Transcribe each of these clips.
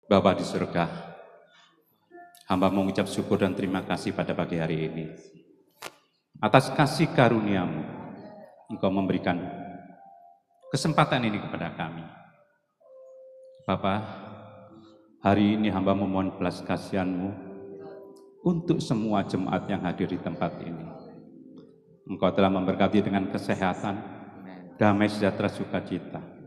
Bapa di surga, hamba mengucap syukur dan terima kasih pada pagi hari ini. Atas kasih karunia-Mu, Engkau memberikan kesempatan ini kepada kami. Bapa, hari ini hamba memohon belas kasihan-Mu untuk semua jemaat yang hadir di tempat ini. Engkau telah memberkati dengan kesehatan, damai sejahtera sukacita.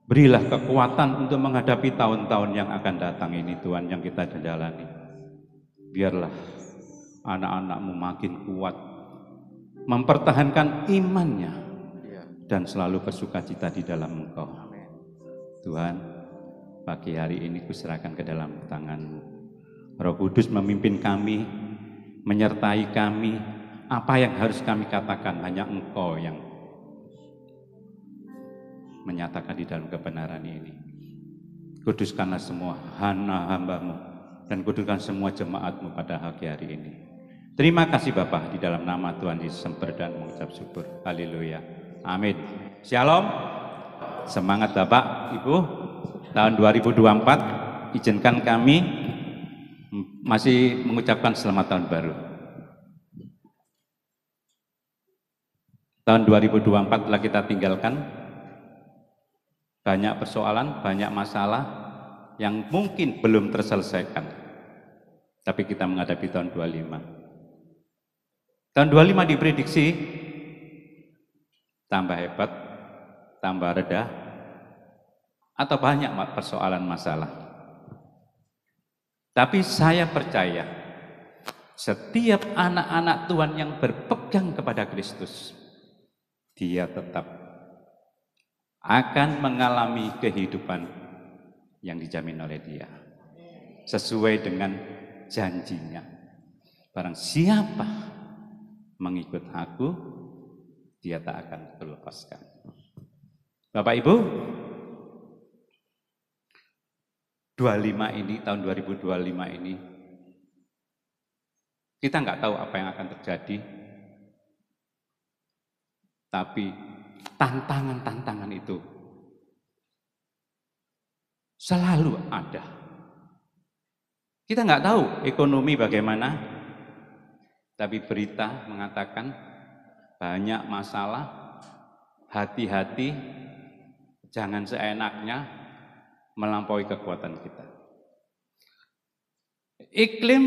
Berilah kekuatan untuk menghadapi tahun-tahun yang akan datang ini, Tuhan, yang kita jalani. Biarlah anak-anak-Mu makin kuat, mempertahankan imannya, dan selalu bersukacita di dalam Engkau. Tuhan, pagi hari ini kuserahkan ke dalam tangan-Mu. Roh Kudus memimpin kami, menyertai kami. Apa yang harus kami katakan, hanya Engkau yang menyatakan di dalam kebenaran ini. Kuduskanlah semua hamba-Mu dan kuduskan semua jemaat-Mu pada pagi hari ini. Terima kasih Bapa, di dalam nama Tuhan Yesus dan mengucap syukur. Haleluya. Amin. Shalom. Semangat Bapak, Ibu. Tahun 2024 izinkan kami masih mengucapkan selamat tahun baru. Tahun 2024 telah kita tinggalkan. Banyak persoalan, banyak masalah yang mungkin belum terselesaikan. Tapi kita menghadapi tahun 25. Tahun 25 diprediksi tambah hebat, tambah rendah, atau banyak persoalan masalah. Tapi saya percaya setiap anak-anak Tuhan yang berpegang kepada Kristus, dia tetap akan mengalami kehidupan yang dijamin oleh Dia sesuai dengan janjinya. Barang siapa mengikut aku, dia tak akan terlepaskan. Bapak Ibu, 25 ini, tahun 2025 ini, kita nggak tahu apa yang akan terjadi, tapi tantangan-tantangan itu selalu ada. Kita nggak tahu ekonomi bagaimana, tapi berita mengatakan banyak masalah. Hati-hati, jangan seenaknya melampaui kekuatan kita. Iklim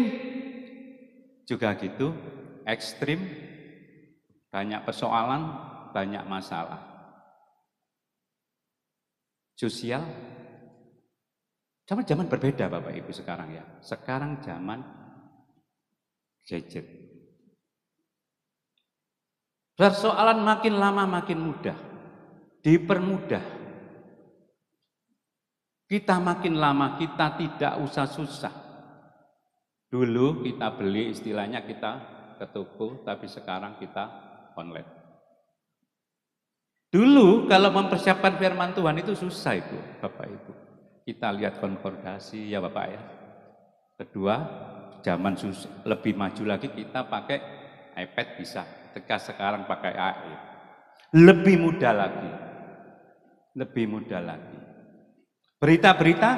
juga gitu, ekstrim, banyak persoalan, banyak masalah. Sosial, zaman berbeda Bapak Ibu sekarang ya. Sekarang zaman gadget. Persoalan makin lama makin mudah, dipermudah. Kita makin lama kita tidak usah susah. Dulu kita beli, istilahnya kita ke toko, tapi sekarang kita online. Dulu kalau mempersiapkan firman Tuhan itu susah Ibu, Bapak Ibu. Kita lihat konkordasi ya Bapak ya. Kedua, zaman lebih maju lagi, kita pakai iPad bisa. Ketika sekarang pakai AI. Lebih mudah lagi. Lebih mudah lagi. Berita-berita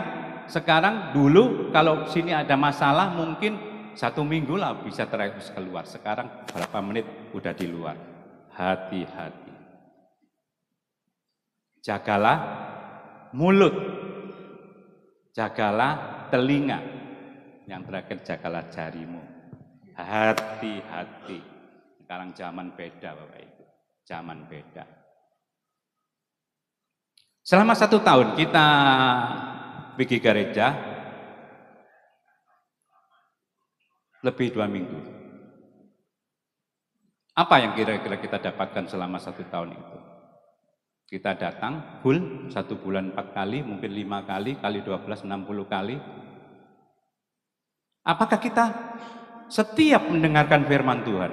sekarang, dulu kalau sini ada masalah mungkin 1 minggu lah bisa terus keluar. Sekarang berapa menit udah di luar. Hati-hati. Jagalah mulut, jagalah telinga, yang terakhir jagalah jarimu. Hati-hati. Sekarang zaman beda Bapak Ibu, zaman beda. Selama 1 tahun kita pergi gereja, lebih 2 minggu. Apa yang kira-kira kita dapatkan selama 1 tahun itu? Kita datang full 1 bulan 4 kali, mungkin 5 kali, kali 12, 60 kali. Apakah kita setiap mendengarkan firman Tuhan,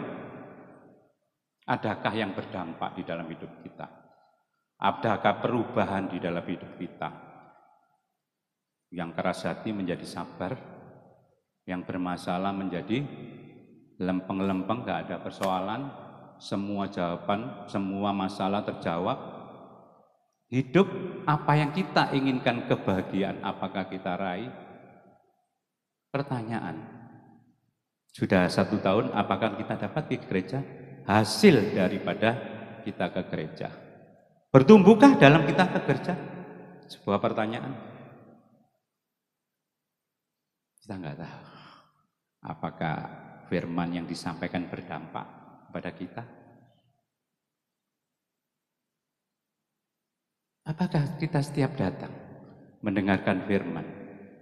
adakah yang berdampak di dalam hidup kita? Adakah perubahan di dalam hidup kita? Yang keras hati menjadi sabar, yang bermasalah menjadi lempeng-lempeng, gak ada persoalan, semua jawaban, semua masalah terjawab. Hidup apa yang kita inginkan, kebahagiaan apakah kita raih? Pertanyaan. Sudah 1 tahun apakah kita dapat di gereja? Hasil daripada kita ke gereja. Bertumbuhkah dalam kita ke gereja? Sebuah pertanyaan. Kita nggak tahu. Apakah firman yang disampaikan berdampak pada kita? Apakah kita setiap datang mendengarkan firman,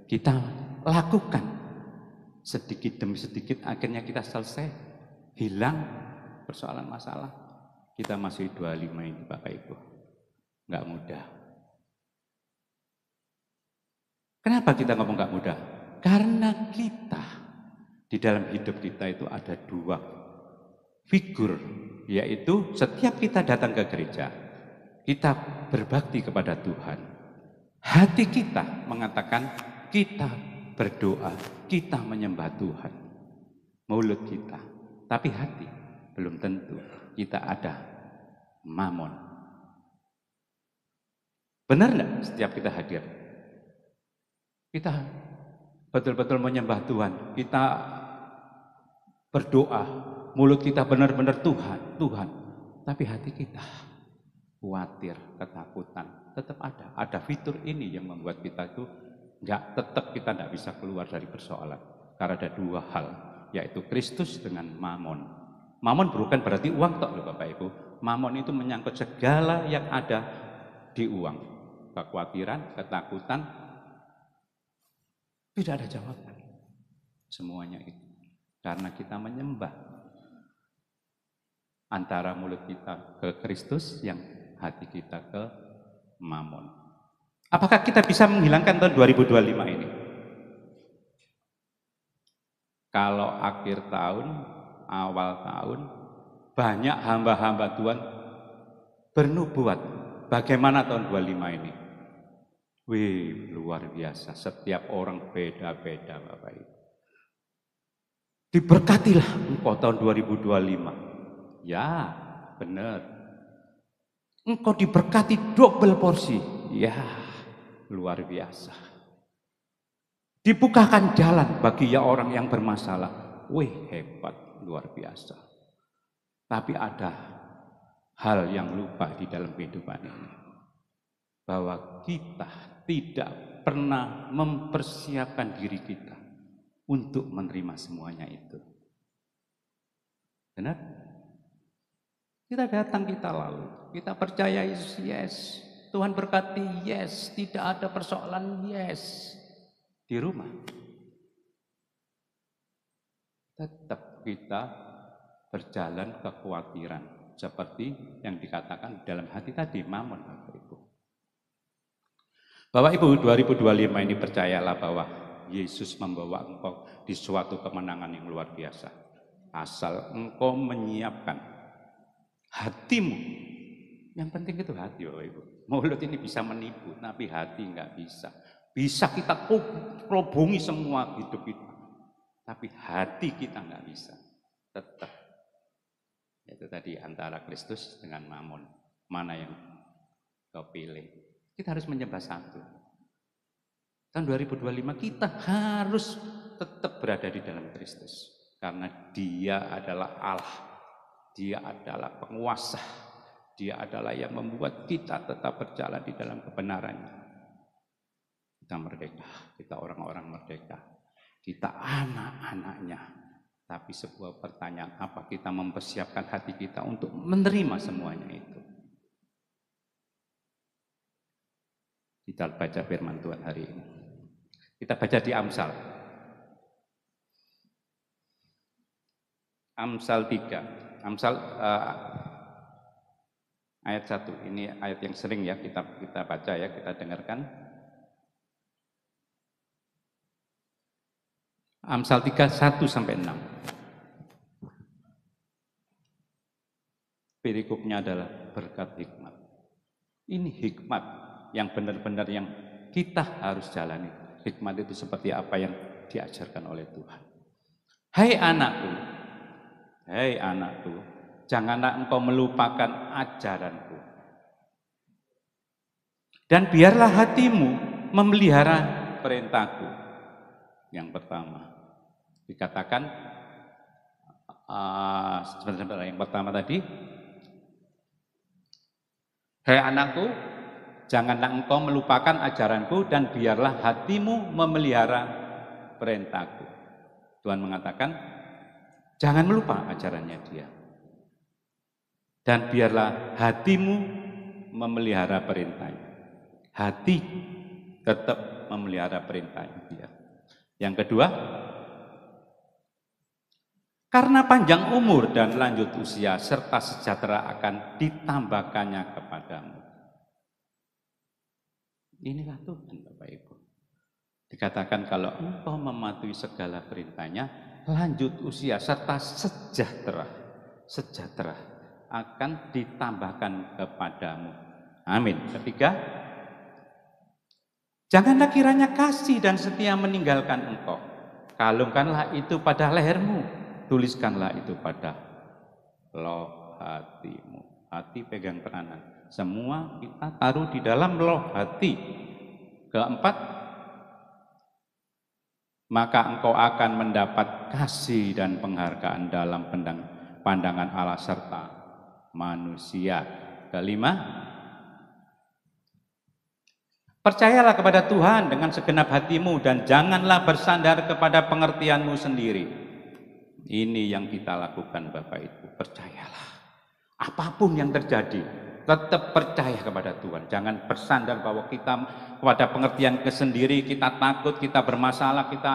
kita lakukan sedikit demi sedikit, akhirnya kita selesai, hilang persoalan masalah? Kita masih 25 ini Bapak Ibu, nggak mudah. Kenapa kita ngomong nggak mudah? Karena kita di dalam hidup kita itu ada 2 figur, yaitu setiap kita datang ke gereja, kita berbakti kepada Tuhan. Hati kita mengatakan kita berdoa, kita menyembah Tuhan. Mulut kita, tapi hati belum tentu kita ada mamon. Benar enggak setiap kita hadir? Kita betul-betul menyembah Tuhan, kita berdoa, mulut kita benar-benar Tuhan, Tuhan. Tapi hati kita khawatir, ketakutan, tetap ada. Ada fitur ini yang membuat kita itu tetap kita tidak bisa keluar dari persoalan. Karena ada 2 hal, yaitu Kristus dengan mamon. Mamon bukan berarti uang tok loh Bapak Ibu. Mamon itu menyangkut segala yang ada di uang. Kekhawatiran, ketakutan, tidak ada jawaban. Semuanya itu. Karena kita menyembah antara mulut kita ke Kristus, yang hati kita ke mamon. Apakah kita bisa menghilangkan tahun 2025 ini? Kalau akhir tahun, awal tahun, banyak hamba-hamba Tuhan bernubuat. Bagaimana tahun 25 ini? Wih, luar biasa. Setiap orang beda-beda Bapak Ibu. Diberkatilah engkau tahun 2025. Ya, benar. Engkau diberkati double porsi. Ya, luar biasa. Dibukakan jalan bagi orang yang bermasalah. Wih, hebat, luar biasa. Tapi ada hal yang lupa di dalam kehidupan ini. Bahwa kita tidak pernah mempersiapkan diri kita untuk menerima semuanya itu. Benar? Kita datang, kita lalu. Kita percaya Yesus, yes. Tuhan berkati, yes. Tidak ada persoalan, yes. Di rumah. Tetap kita berjalan kekhawatiran. Seperti yang dikatakan dalam hati tadi, mamon Bapak Ibu. Bapak Ibu, 2025 ini percayalah bahwa Yesus membawa engkau di suatu kemenangan yang luar biasa. Asal engkau menyiapkan hatimu. Yang penting itu hati Bapak Ibu. Mulut ini bisa menipu, tapi hati nggak bisa. Bisa kita kelobongi semua hidup kita. Tapi hati kita nggak bisa. Tetap. Itu tadi antara Kristus dengan mamon. Mana yang kau pilih? Kita harus menyembah satu. Tahun 2025 kita harus tetap berada di dalam Kristus. Karena Dia adalah Allah. Dia adalah penguasa. Dia adalah yang membuat kita tetap berjalan di dalam kebenarannya. Kita merdeka. Kita orang-orang merdeka. Kita anak-anaknya. Tapi sebuah pertanyaan, apa kita mempersiapkan hati kita untuk menerima semuanya itu? Kita baca firman Tuhan hari ini. Kita baca di Amsal. Amsal 3. Amsal ayat 1. Ini ayat yang sering ya kita baca ya, kita dengarkan. Amsal 3, 1-6. Perikopnya adalah berkat hikmat. Ini hikmat yang benar-benar yang kita harus jalani. Hikmat itu seperti apa yang diajarkan oleh Tuhan. Hai anakku, janganlah engkau melupakan ajaranku. Dan biarlah hatimu memelihara perintahku. Yang pertama dikatakan sebentar, yang pertama tadi, hai anakku, janganlah engkau melupakan ajaranku dan biarlah hatimu memelihara perintahku. Tuhan mengatakan, jangan melupa ajarannya Dia. Dan biarlah hatimu memelihara perintahnya. Hati tetap memelihara perintahnya Dia. Yang kedua, karena panjang umur dan lanjut usia serta sejahtera akan ditambahkannya kepadamu. Inilah Tuhan Bapak Ibu. Dikatakan kalau engkau mematuhi segala perintahnya, lanjut usia serta sejahtera akan ditambahkan kepadamu. Amin. Ketiga, janganlah kiranya kasih dan setia meninggalkan engkau. Kalungkanlah itu pada lehermu, tuliskanlah itu pada loh hatimu. Hati pegang peranan. Semua kita taruh di dalam loh hati. Keempat, maka engkau akan mendapat kasih dan penghargaan dalam pandangan Allah serta manusia. Kelima, percayalah kepada Tuhan dengan segenap hatimu dan janganlah bersandar kepada pengertianmu sendiri. Ini yang kita lakukan Bapak Ibu, percayalah. Apapun yang terjadi, tetap percaya kepada Tuhan. Jangan bersandar bahwa kita kepada pengertian sendiri, kita takut, kita bermasalah, kita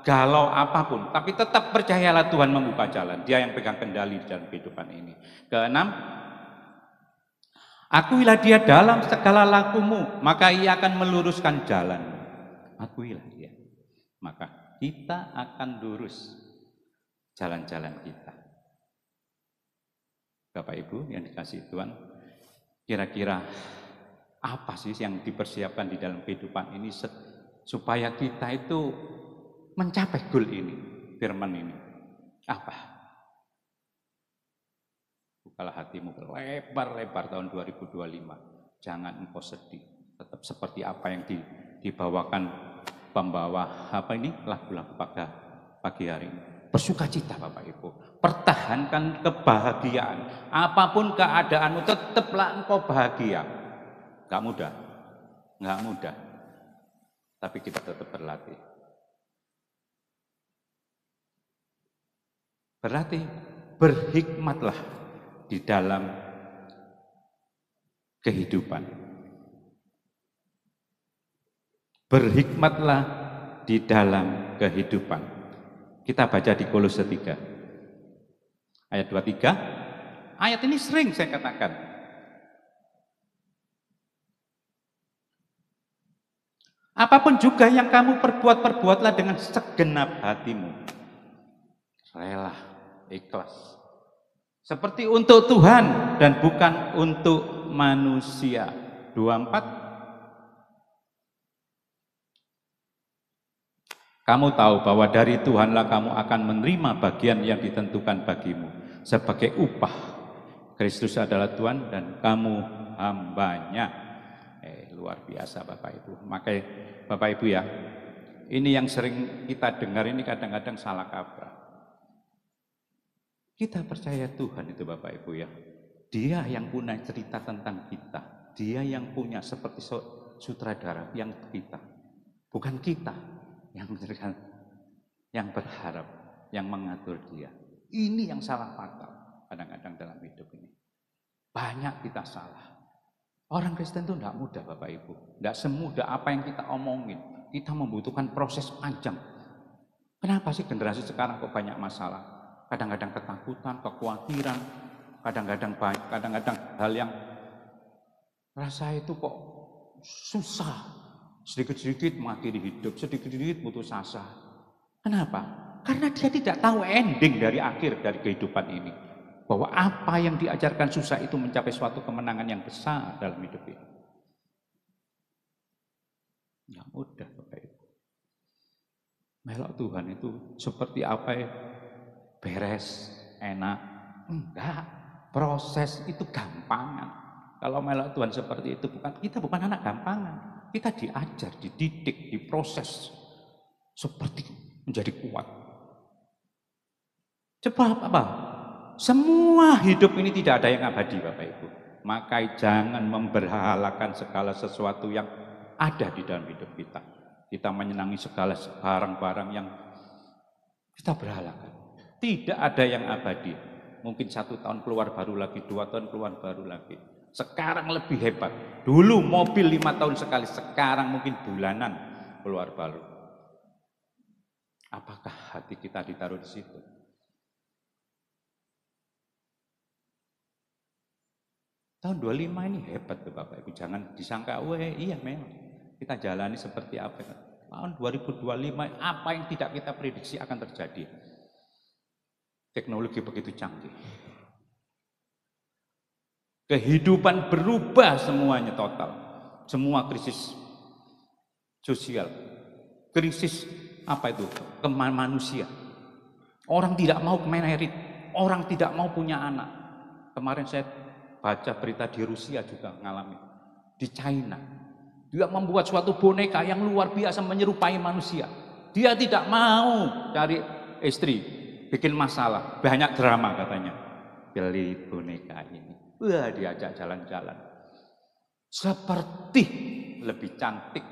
galau apapun. Tapi tetap percayalah Tuhan membuka jalan. Dia yang pegang kendali dalam kehidupan ini. Keenam, akuilah Dia dalam segala lakumu, maka Ia akan meluruskan jalan. Akuilah Dia, maka kita akan lurus jalan-jalan kita. Bapak Ibu yang dikasihi Tuhan, kira-kira apa sih yang dipersiapkan di dalam kehidupan ini supaya kita itu mencapai goal ini, firman ini? Apa? Bukalah hatimu lebar-lebar tahun 2025. Jangan engkau sedih. Tetap seperti apa yang dibawakan pembawa lagu-lagu pada pagi hari ini. Bersukacita Bapak Ibu. Pertahankan kebahagiaan. Apapun keadaanmu, tetaplah engkau bahagia. Gak mudah. Tapi kita tetap berlatih. Berhikmatlah di dalam kehidupan. Berhikmatlah di dalam kehidupan. Kita baca di Kolose 3 ayat 23. Ayat ini sering saya katakan. Apapun juga yang kamu perbuatlah dengan segenap hatimu. Rela, ikhlas. Seperti untuk Tuhan dan bukan untuk manusia. 24. Kamu tahu bahwa dari Tuhanlah kamu akan menerima bagian yang ditentukan bagimu sebagai upah. Kristus adalah Tuhan dan kamu hambanya. Luar biasa Bapak Ibu. Makanya Bapak Ibu ya, ini yang sering kita dengar ini kadang-kadang salah kaprah. Kita percaya Tuhan itu Bapak Ibu ya. Dia yang punya cerita tentang kita. Dia yang punya seperti sutradara yang kita. Bukan kita yang memberikan, yang berharap, yang mengatur Dia. Ini yang salah fatal kadang-kadang dalam hidup ini. Banyak kita salah. Orang Kristen itu tidak mudah Bapak Ibu. Tidak semudah apa yang kita omongin. Kita membutuhkan proses panjang. Kenapa sih generasi sekarang kok banyak masalah? Kadang-kadang ketakutan, kekhawatiran, kadang-kadang hal yang rasa itu kok susah. Sedikit-sedikit mengakhiri hidup, sedikit-sedikit putus asa. Kenapa? Karena dia tidak tahu ending dari akhir dari kehidupan ini. Bahwa apa yang diajarkan susah itu mencapai suatu kemenangan yang besar dalam hidup ini. Tidak mudah Bapak Ibu. Melok Tuhan itu seperti apa ya? Beres, enak. Enggak. Proses itu gampangan. Kalau melok Tuhan seperti itu, kita bukan anak gampangan. Kita diajar, dididik, diproses seperti menjadi kuat. Sebab apa? Semua hidup ini tidak ada yang abadi, Bapak Ibu. Maka jangan memberhalakan segala sesuatu yang ada di dalam hidup kita. Kita menyenangi segala barang-barang yang kita berhalakan. Tidak ada yang abadi. Mungkin 1 tahun keluar baru lagi, 2 tahun keluar baru lagi. Sekarang lebih hebat. Dulu mobil 5 tahun sekali, sekarang mungkin bulanan keluar baru. Apakah hati kita ditaruh di situ? Tahun 25 ini hebat tuh Bapak Ibu. Jangan disangka, iya memang. Kita jalani seperti apa. Tahun 2025 apa yang tidak kita prediksi akan terjadi. Teknologi begitu canggih. Kehidupan berubah semuanya total. Semua krisis sosial. Krisis apa itu? Manusia. Orang tidak mau merit. Orang tidak mau punya anak. Kemarin saya baca berita di Rusia juga mengalami. Di China. Dia membuat suatu boneka yang luar biasa menyerupai manusia. Dia tidak mau cari istri. Bikin masalah. Banyak drama katanya. Beli boneka ini. Wah, diajak jalan-jalan. Seperti lebih cantik.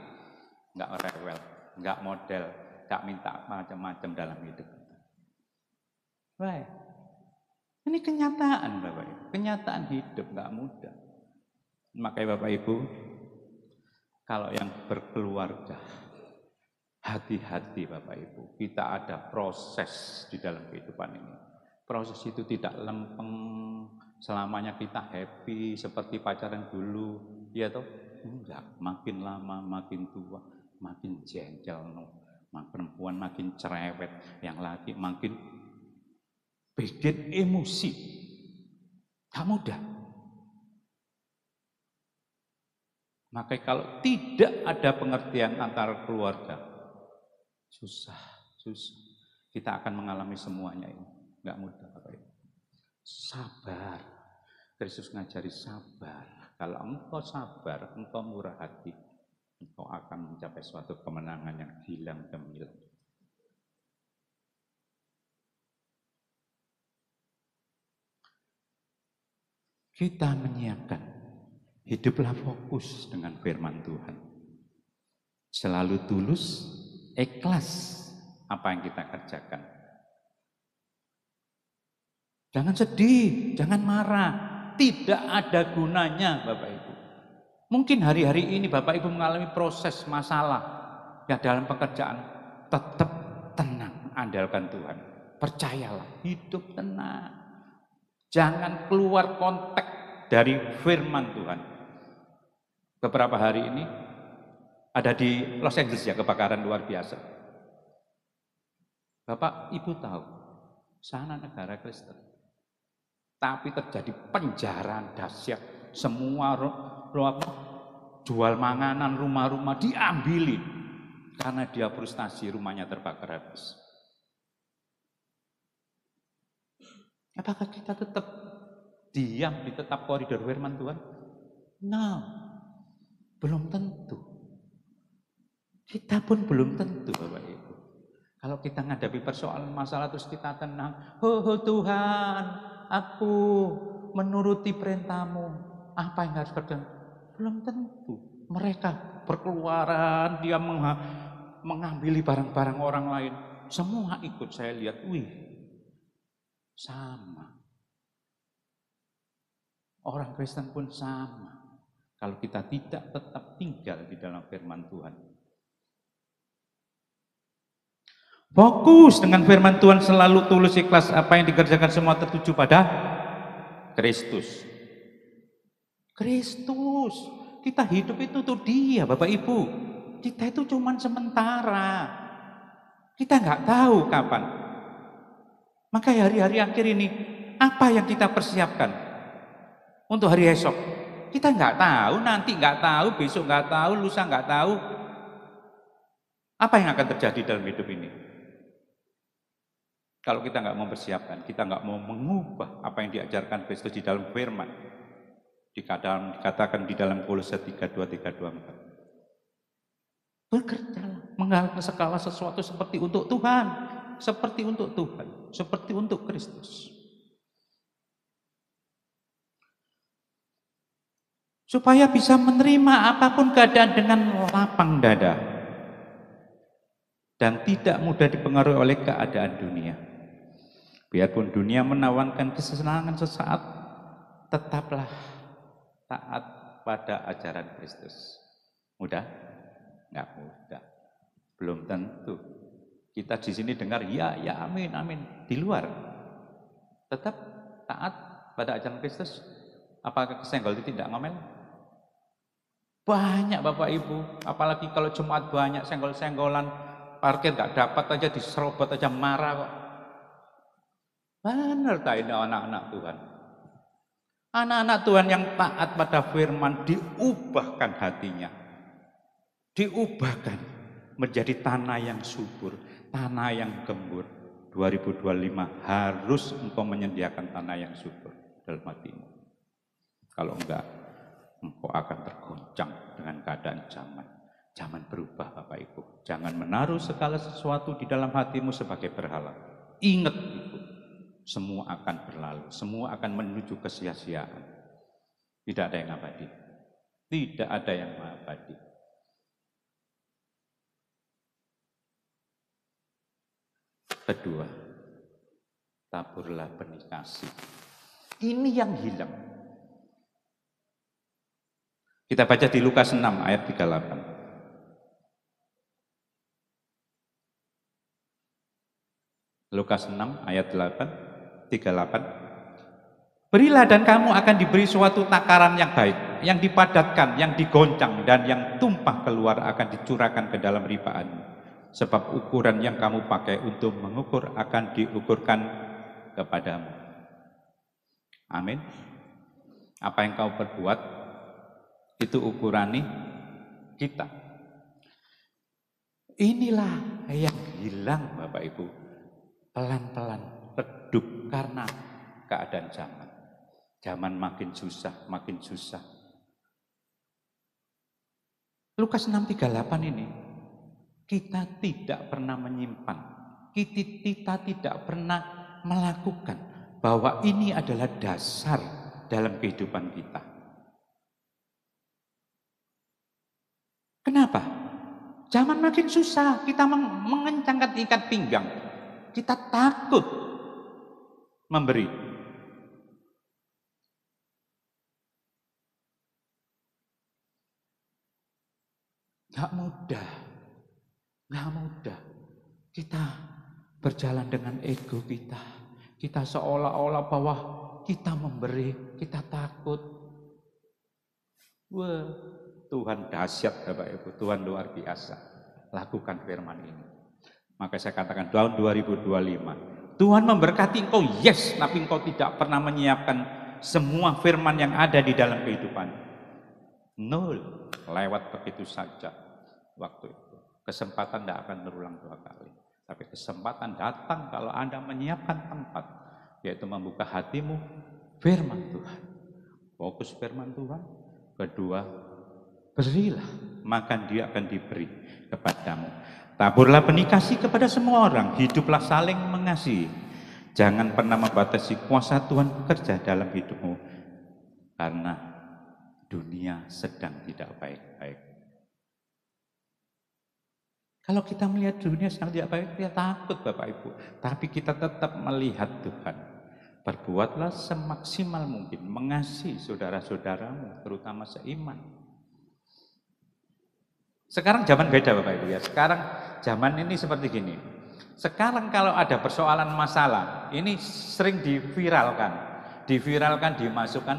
Enggak rewel. Enggak model. Enggak minta macam-macam dalam hidup. Wah. Ini kenyataan Bapak Ibu. Kenyataan hidup enggak mudah. Makanya Bapak Ibu. Kalau yang berkeluarga. Hati-hati Bapak Ibu. Kita ada proses di dalam kehidupan ini. Proses itu tidak lempeng. Selamanya kita happy seperti pacaran dulu, ya toh? Enggak, makin lama makin tua, makin jengkel, perempuan makin cerewet, yang laki makin bikin emosi. Gak mudah. Maka kalau tidak ada pengertian antara keluarga, susah. Kita akan mengalami semuanya ini, gak mudah Bapak Ibu. Sabar. Kristus ngajari sabar. Kalau engkau sabar, engkau murah hati, engkau akan mencapai suatu kemenangan yang hilang gemilang. Kita menyiapkan, hiduplah fokus dengan firman Tuhan. Selalu tulus, ikhlas apa yang kita kerjakan. Jangan sedih, jangan marah. Tidak ada gunanya Bapak Ibu. Mungkin hari-hari ini Bapak Ibu mengalami proses masalah ya dalam pekerjaan. Tetap tenang, andalkan Tuhan. Percayalah, hidup tenang. Jangan keluar konteks dari firman Tuhan. Beberapa hari ini ada di Los Angeles ya kebakaran luar biasa. Bapak Ibu tahu, sana negara Kristen. Tapi terjadi penjarahan dahsyat. Semua jual manganan rumah-rumah diambilin. Karena dia frustasi rumahnya terbakar habis. Apakah kita tetap diam di tetap koridor firman Tuhan? No. Belum tentu. Kita pun belum tentu Bapak Ibu. Kalau kita menghadapi persoalan masalah terus kita tenang. Tuhan. Aku menuruti perintahmu. Apa yang harus kerjakan? Belum tentu. Mereka berkeluaran, dia mengambil barang-barang orang lain. Semua ikut saya lihat, sama. Orang Kristen pun sama. Kalau kita tidak tetap tinggal di dalam firman Tuhan. Fokus dengan firman Tuhan, selalu tulus ikhlas, apa yang dikerjakan semua tertuju pada Kristus. Kristus. Kita hidup itu tuh dia Bapak Ibu. Kita itu cuman sementara. Kita nggak tahu kapan. Maka hari-hari akhir ini apa yang kita persiapkan untuk hari esok? Kita nggak tahu, nanti nggak tahu, besok nggak tahu, lusa nggak tahu. Apa yang akan terjadi dalam hidup ini? Kalau kita nggak mempersiapkan, kita nggak mau mengubah apa yang diajarkan Kristus di dalam firman. Dikatakan di dalam Kolose 3:2-3:24. Bekerjalah, menghalalkan segala sesuatu seperti untuk Tuhan, seperti untuk Tuhan, seperti untuk Kristus. Supaya bisa menerima apapun keadaan dengan lapang dada dan tidak mudah dipengaruhi oleh keadaan dunia. Biarpun dunia menawarkan kesenangan sesaat, tetaplah taat pada ajaran Kristus. Mudah? Nggak mudah. Belum tentu. Kita di sini dengar ya, amin, amin. Di luar tetap taat pada ajaran Kristus. Apakah kesenggol itu tidak ngomel? Banyak Bapak Ibu, apalagi kalau Jumat banyak senggol-senggolan, parkir nggak dapat aja diserobot aja marah kok. Benar tak ini anak-anak Tuhan? Anak-anak Tuhan yang taat pada firman diubahkan hatinya. Diubahkan menjadi tanah yang subur, tanah yang gembur. 2025 harus engkau menyediakan tanah yang subur dalam hatimu. Kalau enggak, engkau akan tergoncang dengan keadaan zaman. Zaman berubah Bapak Ibu. Jangan menaruh segala sesuatu di dalam hatimu sebagai berhala. Ingat itu. Semua akan berlalu. Semua akan menuju kesia-siaan. Tidak ada yang abadi. Tidak ada yang abadi. Kedua, taburlah benih kasih. Ini yang hilang. Kita baca di Lukas 6 ayat 38. Lukas 6 ayat 38. Berilah dan kamu akan diberi suatu takaran yang baik, yang dipadatkan, yang digoncang, dan yang tumpah keluar akan dicurahkan ke dalam ripaanmu. Sebab ukuran yang kamu pakai untuk mengukur akan diukurkan kepadamu. Amin. Apa yang kau perbuat, itu ukurani kita. Inilah yang hilang Bapak Ibu. Pelan-pelan redup karena keadaan zaman. Zaman makin susah, makin susah. Lukas 6:38 ini, kita tidak pernah menyimpan, kita tidak pernah melakukan bahwa ini adalah dasar dalam kehidupan kita. Kenapa? Zaman makin susah, kita mengencangkan ikat pinggang. Kita takut memberi. Gak mudah. Gak mudah. Kita berjalan dengan ego kita. Kita seolah-olah bahwa kita memberi, kita takut. Wah, Tuhan dahsyat Bapak Ibu, Tuhan luar biasa. Lakukan firman ini. Maka saya katakan tahun 2025, Tuhan memberkati engkau, yes, tapi engkau tidak pernah menyiapkan semua firman yang ada di dalam kehidupan. Nol, lewat begitu saja waktu itu. Kesempatan tidak akan berulang 2 kali. Tapi kesempatan datang kalau Anda menyiapkan tempat, yaitu membuka hatimu, firman Tuhan. Fokus firman Tuhan. Kedua, berilah, maka dia akan diberi kepadamu. Taburlah benih kasih kepada semua orang, hiduplah saling mengasihi. Jangan pernah membatasi kuasa Tuhan bekerja dalam hidupmu, karena dunia sedang tidak baik-baik. Kalau kita melihat dunia sedang tidak baik, kita takut Bapak Ibu. Tapi kita tetap melihat Tuhan. Berbuatlah semaksimal mungkin, mengasihi saudara-saudaramu, terutama seiman. Sekarang zaman beda Bapak Ibu ya. Sekarang zaman ini seperti gini. Sekarang kalau ada persoalan masalah, ini sering diviralkan. Dimasukkan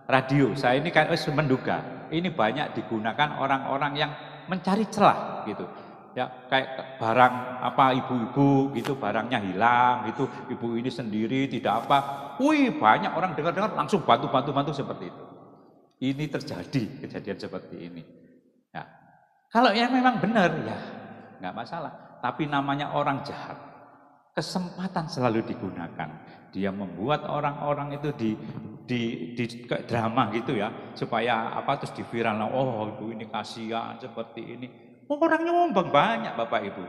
radio. Saya ini kayak menduga, ini banyak digunakan orang-orang yang mencari celah gitu. Ya, kayak barang apa ibu-ibu gitu, barangnya hilang gitu, ibu ini sendiri tidak apa. Wih, banyak orang dengar-dengar langsung bantu seperti itu. Ini terjadi kejadian seperti ini. Ya. Kalau yang memang benar ya nggak masalah, tapi namanya orang jahat. Kesempatan selalu digunakan. Dia membuat orang-orang itu di kayak drama gitu ya, supaya apa terus diviral. Oh, ibu ini kasihan seperti ini. Orang nyumbang banyak Bapak Ibu.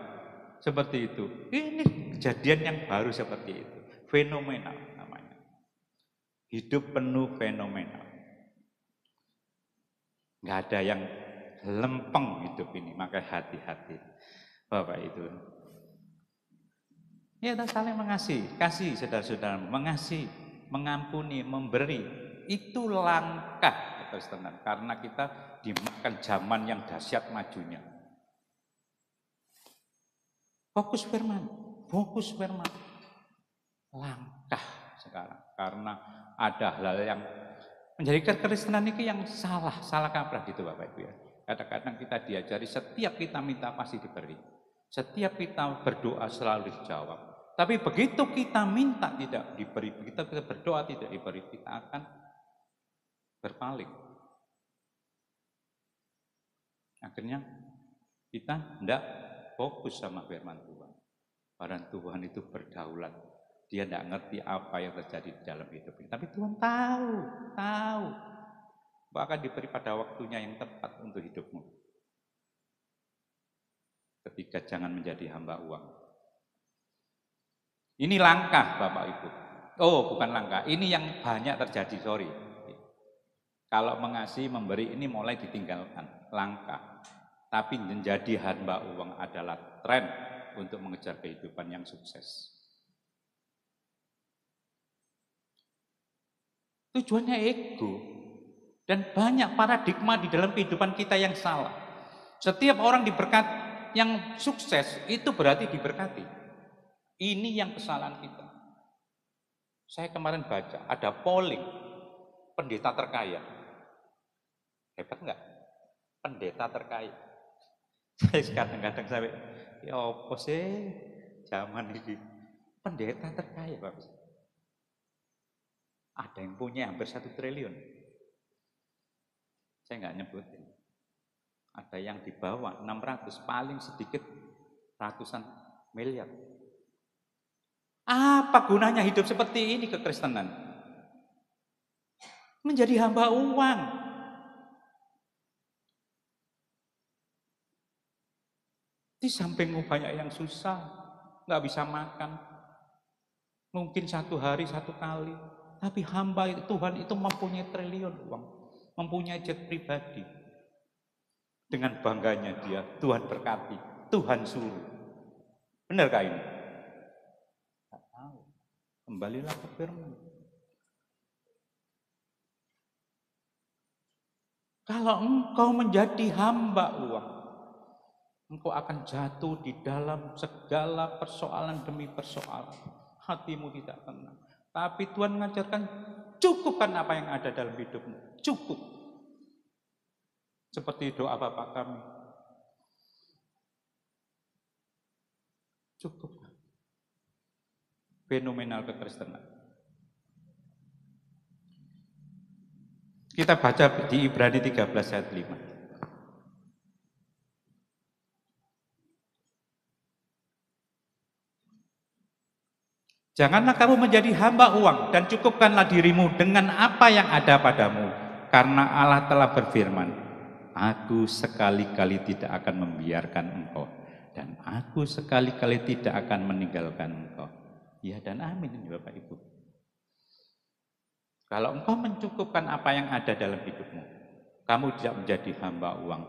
Seperti itu. Ini kejadian yang baru seperti itu. Fenomenal namanya. Hidup penuh fenomenal. Nggak ada yang lempeng hidup ini, maka hati-hati Bapak itu. Ya, kita saling mengasihi, kasih saudara-saudara, mengasihi, mengampuni, memberi. Itu langkah kekristenan, karena kita dimakan zaman yang dahsyat majunya. Fokus firman, fokus firman. Langkah sekarang, karena ada hal yang menjadi kekristenan ini yang salah kaprah gitu Bapak Ibu ya. Kadang-kadang kita diajari setiap kita minta pasti diberi. Setiap kita berdoa selalu dijawab. Tapi begitu kita minta tidak diberi, begitu kita berdoa tidak diberi, kita akan berpaling. Akhirnya kita tidak fokus sama firman Tuhan. Padahal Tuhan itu berdaulat. Dia tidak ngerti apa yang terjadi di dalam hidup ini. Tapi Tuhan tahu. Bahkan diberi pada waktunya yang tepat untuk hidupmu. Ketiga, jangan menjadi hamba uang. Ini langkah Bapak Ibu. Oh, bukan langkah. Ini yang banyak terjadi, sorry. Kalau mengasihi, memberi ini mulai ditinggalkan. Langkah. Tapi menjadi hamba uang adalah tren untuk mengejar kehidupan yang sukses. Tujuannya ego. Dan banyak paradigma di dalam kehidupan kita yang salah. Setiap orang diberkati, yang sukses itu berarti diberkati. Ini yang kesalahan kita. Saya kemarin baca, ada polling pendeta terkaya. Hebat enggak? Pendeta terkaya. Saya kadang-kadang sampai, ya apa sih zaman ini? Pendeta terkaya Bapak. Ada yang punya hampir 1 triliun. Saya enggak nyebutin. Ada yang di bawah 600, paling sedikit ratusan miliar. Apa gunanya hidup seperti ini kekristenan? Menjadi hamba uang. Di samping banyak yang susah, nggak bisa makan. Mungkin 1 hari 1 kali. Tapi hamba Tuhan itu mempunyai triliun uang. Mempunyai jet pribadi. Dengan bangganya dia, Tuhan berkati, Tuhan suruh. Benarkah ini? Kembalilah ke firman. Kalau engkau menjadi hamba uang, engkau akan jatuh di dalam segala persoalan demi persoalan. Hatimu tidak tenang. Tapi Tuhan mengajarkan, cukupkan apa yang ada dalam hidupmu. Cukup. Seperti doa Bapak kami. Cukup. Fenomenal kekristenan. Kita baca di Ibrani 13 ayat 5. Janganlah kamu menjadi hamba uang dan cukupkanlah dirimu dengan apa yang ada padamu. Karena Allah telah berfirman, aku sekali-kali tidak akan membiarkan engkau. Dan aku sekali-kali tidak akan meninggalkan engkau. Ya dan amin ini Bapak Ibu. Kalau engkau mencukupkan apa yang ada dalam hidupmu, kamu tidak menjadi hamba uang.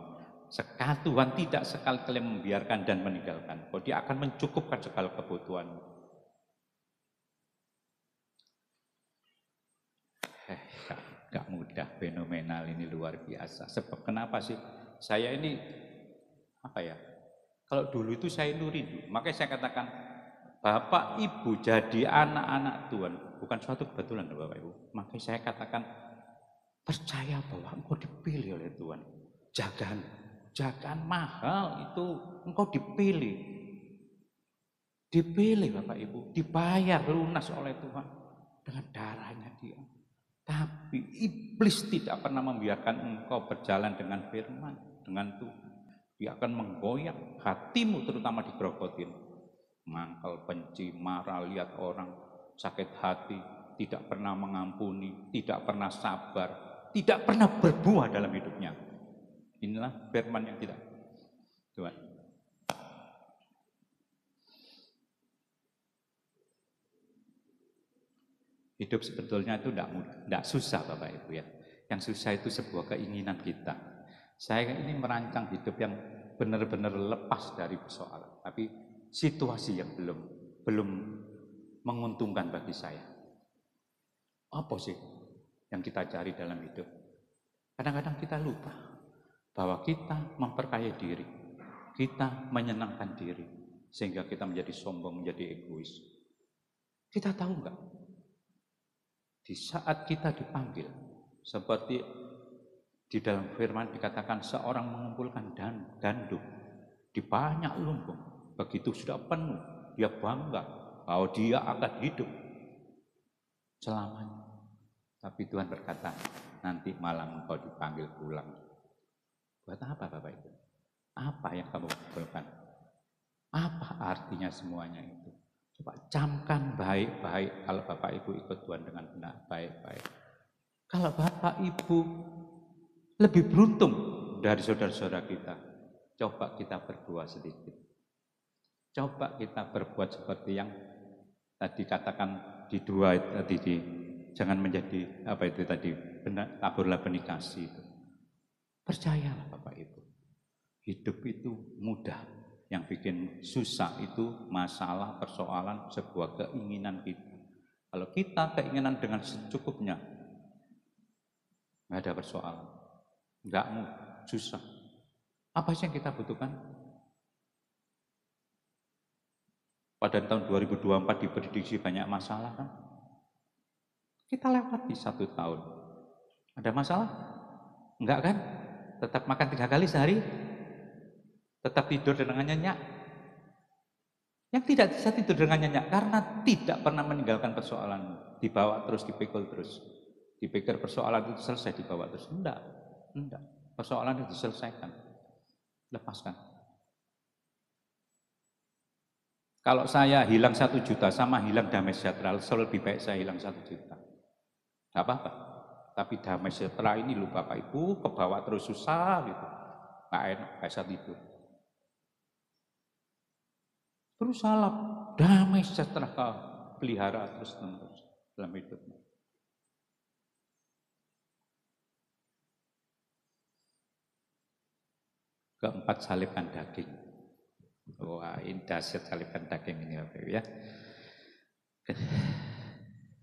Tuhan tidak sekali-kali membiarkan dan meninggalkan. Dia akan mencukupkan segala kebutuhanmu. Gak mudah, fenomenal ini luar biasa. Sebab kenapa sih? Saya ini apa ya? Kalau dulu itu saya rindu, makanya saya katakan Bapak Ibu jadi anak-anak Tuhan bukan suatu kebetulan Bapak Ibu. Makanya saya katakan percaya bahwa engkau dipilih oleh Tuhan. Jagaan mahal itu engkau dipilih. Dipilih Bapak Ibu, dibayar lunas oleh Tuhan dengan darahnya Dia. Tapi iblis tidak pernah membiarkan engkau berjalan dengan firman, dengan Tuhan. Dia akan menggoyang hatimu terutama digerogotin. mangkal, benci, marah, lihat orang sakit hati, tidak pernah mengampuni, tidak pernah sabar, tidak pernah berbuah dalam hidupnya. Inilah firman yang tidak. Tuhan. Hidup sebetulnya itu tidak susah Bapak Ibu ya. Yang susah itu sebuah keinginan kita. Saya ini merancang hidup yang benar-benar lepas dari persoalan. Tapi situasi yang belum menguntungkan bagi saya. Apa sih yang kita cari dalam hidup? Kadang-kadang kita lupa bahwa kita memperkaya diri, kita menyenangkan diri, sehingga kita menjadi sombong, menjadi egois. Kita tahu enggak? Di saat kita dipanggil, seperti di dalam firman dikatakan seorang mengumpulkan gandum di banyak lumbung. Begitu sudah penuh, dia bangga bahwa dia akan hidup selamanya. Tapi Tuhan berkata, nanti malam engkau dipanggil pulang. Buat apa Bapak Ibu? Apa yang kamu kumpulkan? Apa artinya semuanya itu? Coba camkan baik-baik kalau Bapak Ibu ikut Tuhan dengan benar, baik-baik. Kalau Bapak Ibu lebih beruntung dari saudara-saudara kita, coba kita berbuat sedikit. Coba kita berbuat seperti yang tadi katakan di 2 tadi, jangan menjadi apa itu tadi, taburlah benih kasih itu. Percayalah Bapak Ibu, hidup itu mudah. Yang bikin susah itu masalah, persoalan, sebuah keinginan kita. Kalau kita keinginan dengan secukupnya, nggak ada persoalan, nggak susah. Apa sih yang kita butuhkan? Pada tahun 2024 diprediksi banyak masalah kan? Kita lewati 1 tahun. Ada masalah? Enggak kan? Tetap makan 3 kali sehari? Tetap tidur dengan nyenyak? Yang tidak bisa tidur dengan nyenyak karena tidak pernah meninggalkan persoalan. Dibawa terus, dipikul terus. Dipikir persoalan itu selesai, dibawa terus. Enggak. Persoalan itu diselesaikan. Lepaskan. Kalau saya hilang 1 juta sama hilang damai sejahtera, lebih baik saya hilang 1 juta. Gak apa-apa. Tapi damai sejahtera ini loh Bapak Ibu, kebawa terus susah gitu. Gak enak, kayak saat itu. Berusaha damai sejahtera kau pelihara terus dalam hidupmu. Keempat, salibkan daging. Wah, ini dahsyat salibkan daging ini Bapak Ibu ya.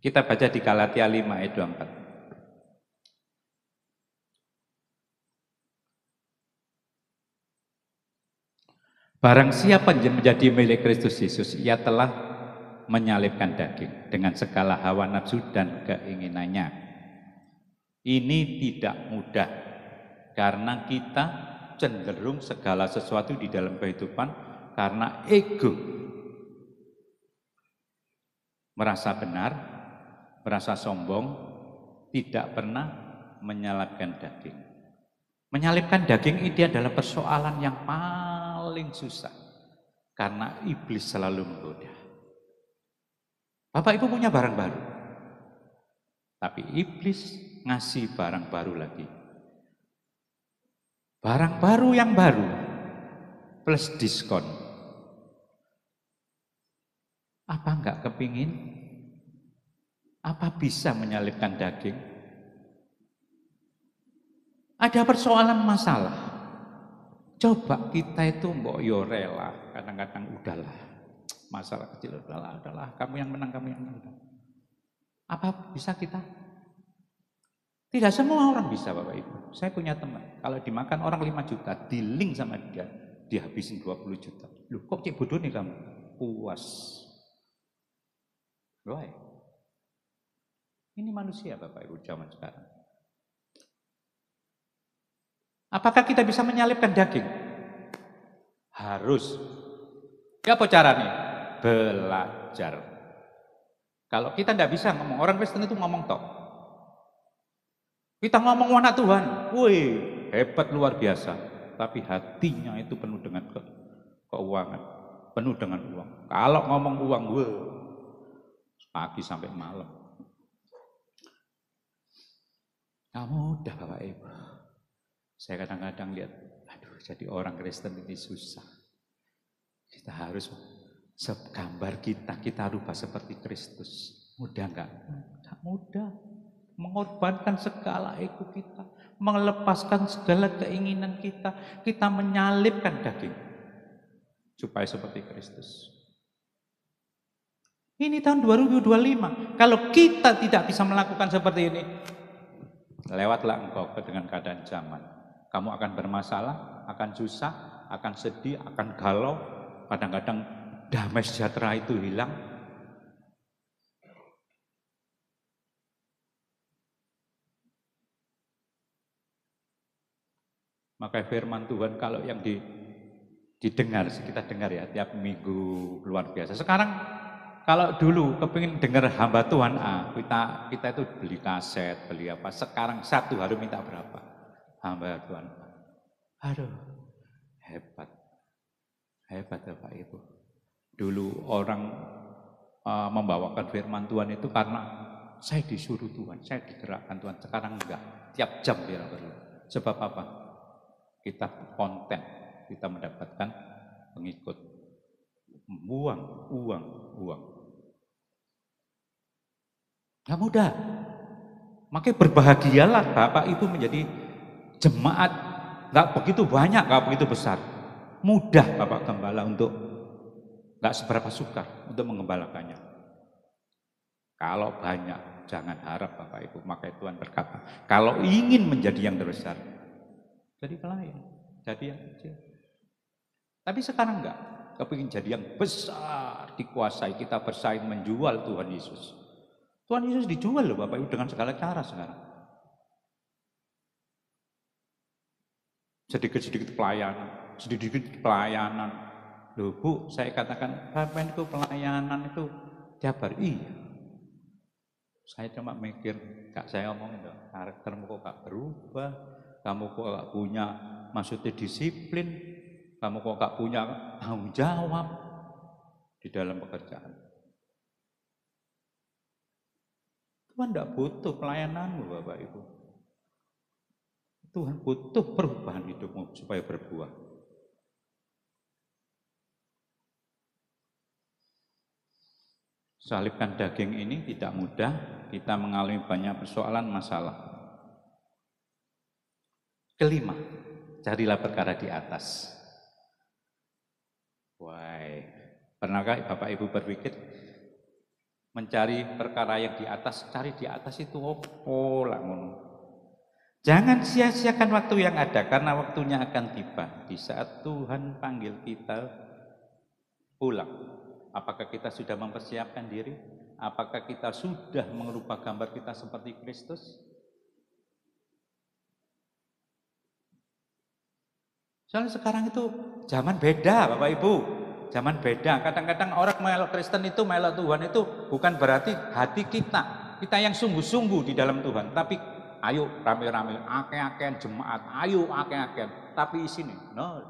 Kita baca di Galatia 5 ayat 24. Barang siapa yang menjadi milik Kristus Yesus, ia telah menyalibkan daging dengan segala hawa nafsu dan keinginannya. Ini tidak mudah karena kita cenderung segala sesuatu di dalam kehidupan karena ego. Merasa benar, merasa sombong, tidak pernah menyalibkan daging. Menyalibkan daging ini adalah persoalan yang paling susah karena iblis selalu menggoda. Bapak Ibu punya barang baru, tapi iblis ngasih barang baru lagi. Barang baru yang baru plus diskon. Apa enggak kepingin? Apa bisa menyalibkan daging? Ada persoalan masalah. Coba kita itu mbok yo rela, kadang-kadang udahlah. Masalah kecil udahlah, kamu yang menang. Apa bisa kita? Tidak semua orang bisa Bapak Ibu. Saya punya teman, kalau dimakan orang 5 juta, di-link sama dia, dihabisin 20 juta. Loh kok cik bodoh nih kamu? Puas. Why? Ini manusia Bapak Ibu zaman sekarang. Apakah kita bisa menyalibkan daging? Harus. Ya apa caranya? Belajar. Kalau kita tidak bisa ngomong, orang Kristen itu ngomong tok. Kita ngomong anak Tuhan, wih hebat luar biasa. Tapi hatinya itu penuh dengan keuangan. penuh dengan uang. Kalau ngomong uang, pagi sampai malam. Nggak mudah Bapak Ibu. Saya kadang-kadang lihat, aduh jadi orang Kristen ini susah. Kita harus segambar kita rubah seperti Kristus. Mudah enggak? Enggak mudah. Mengorbankan segala ego kita, melepaskan segala keinginan kita menyalibkan daging supaya seperti Kristus. Ini tahun 2025. Kalau kita tidak bisa melakukan seperti ini, lewatlah engkau dengan keadaan zaman. Kamu akan bermasalah, akan susah, akan sedih, akan galau. Kadang-kadang damai sejahtera itu hilang. Maka firman Tuhan kalau yang didengar, kita dengar ya tiap minggu luar biasa. Sekarang kalau dulu kepingin dengar hamba Tuhan kita itu beli kaset, beli apa. Sekarang satu hari minta berapa? Hamba Tuhan A. Aduh, hebat. Hebat Bapak Ibu. Dulu orang membawakan firman Tuhan itu karena saya disuruh Tuhan, saya digerakkan Tuhan. Sekarang enggak, tiap jam bila perlu. Sebab apa? Kita konten, kita mendapatkan pengikut. Uang. Nggak mudah. Makanya berbahagialah Bapak Ibu menjadi jemaat. Nggak begitu banyak, nggak begitu besar. Mudah Bapak Gembala untuk nggak seberapa sukar untuk mengembalakannya. Kalau banyak, jangan harap Bapak Ibu. Makanya Tuhan berkata, kalau ingin menjadi yang terbesar, jadi pelayan, jadi yang kecil. Tapi sekarang enggak, kepingin jadi yang besar, dikuasai, kita bersaing menjual Tuhan Yesus. Tuhan Yesus dijual loh Bapak Ibu dengan segala cara sekarang. Sedikit-sedikit pelayanan. Loh Bu, saya katakan, Bapak itu pelayanan itu tiap hari. Iya. Saya cuma mikir, Kak saya omongin dong, karaktermu kok gak berubah, kamu kok gak punya maksudnya disiplin, kamu kok gak punya tanggung jawab di dalam pekerjaan. Tuhan tidak butuh pelayananmu Bapak Ibu. Tuhan butuh perubahan hidupmu supaya berbuah. Salibkan daging ini tidak mudah, kita mengalami banyak persoalan masalah. Kelima, carilah perkara di atas. Wah, pernahkah Bapak Ibu berpikir mencari perkara yang di atas, cari di atas itu opo lah ngono. Jangan sia-siakan waktu yang ada karena waktunya akan tiba di saat Tuhan panggil kita pulang. Apakah kita sudah mempersiapkan diri? Apakah kita sudah merubah gambar kita seperti Kristus? Soalnya sekarang itu zaman beda Bapak Ibu. Zaman beda. Kadang-kadang orang melok Kristen itu, melok Tuhan itu bukan berarti hati kita yang sungguh-sungguh di dalam Tuhan. Tapi ayo rame-rame, akeh-akehan jemaat, ayo akeh-akehan. Tapi isine nol.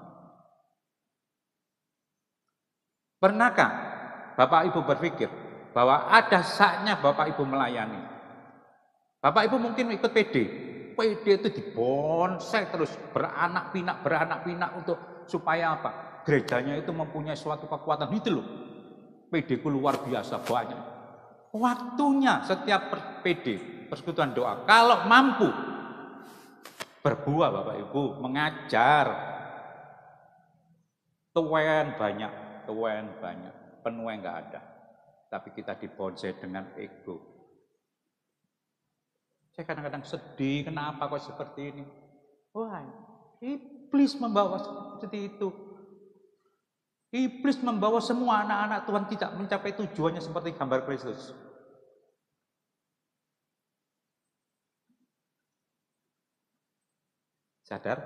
Pernahkah Bapak Ibu berpikir bahwa ada saatnya Bapak Ibu melayani? Bapak Ibu mungkin ikut PD itu dibonsai terus beranak pinak untuk supaya apa? Gerejanya itu mempunyai suatu kekuatan itu loh. PD ku luar biasa banyak. Waktunya setiap PD persekutuan doa kalau mampu berbuah Bapak Ibu mengajar tuan banyak, penuh enggak ada. Tapi kita dibonsai dengan ego. Saya kadang-kadang sedih, kenapa kok seperti ini? Wah, iblis membawa seperti itu. Iblis membawa semua anak-anak Tuhan tidak mencapai tujuannya seperti gambar Kristus. Sadar?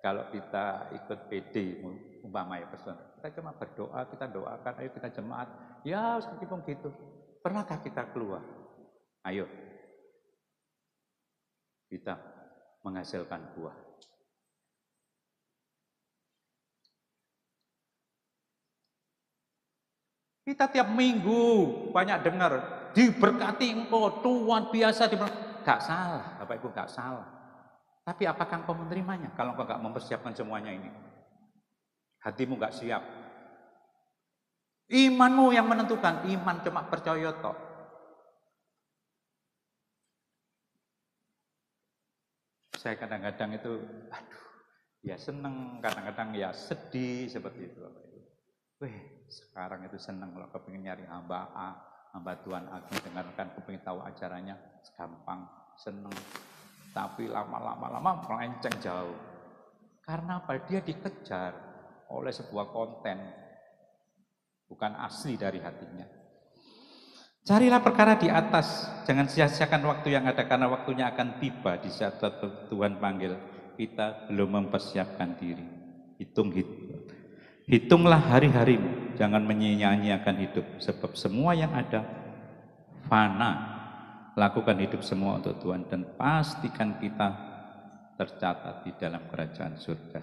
Kalau kita ikut PD, umpama ya kita cuma berdoa, kita doakan, ayo kita jemaat. Ya, meskipun gitu. Pernahkah kita keluar? Ayo. Kita menghasilkan buah. Kita tiap minggu banyak dengar, diberkati engkau, Tuhan biasa diberkati. Gak salah, Bapak Ibu gak salah. Tapi apakah engkau menerimanya kalau engkau gak mempersiapkan semuanya ini? Hatimu gak siap. Imanmu yang menentukan, iman cuma percaya toh. Saya kadang-kadang itu, aduh, ya seneng, kadang-kadang ya sedih seperti itu, Bapak Ibu. Sekarang itu seneng kalau kepingin nyari hamba A, hamba Tuhan Agi, dengarkan kepingin tahu acaranya, gampang, seneng. Tapi lama-lama melenceng jauh. Karena apa? Dia dikejar oleh sebuah konten, bukan asli dari hatinya. Carilah perkara di atas, jangan sia-siakan waktu yang ada, karena waktunya akan tiba di saat Tuhan panggil. Kita belum mempersiapkan diri. Hitunglah hari-harimu, jangan menyia-nyiakan hidup, sebab semua yang ada fana. Lakukan hidup semua untuk Tuhan dan pastikan kita tercatat di dalam kerajaan surga.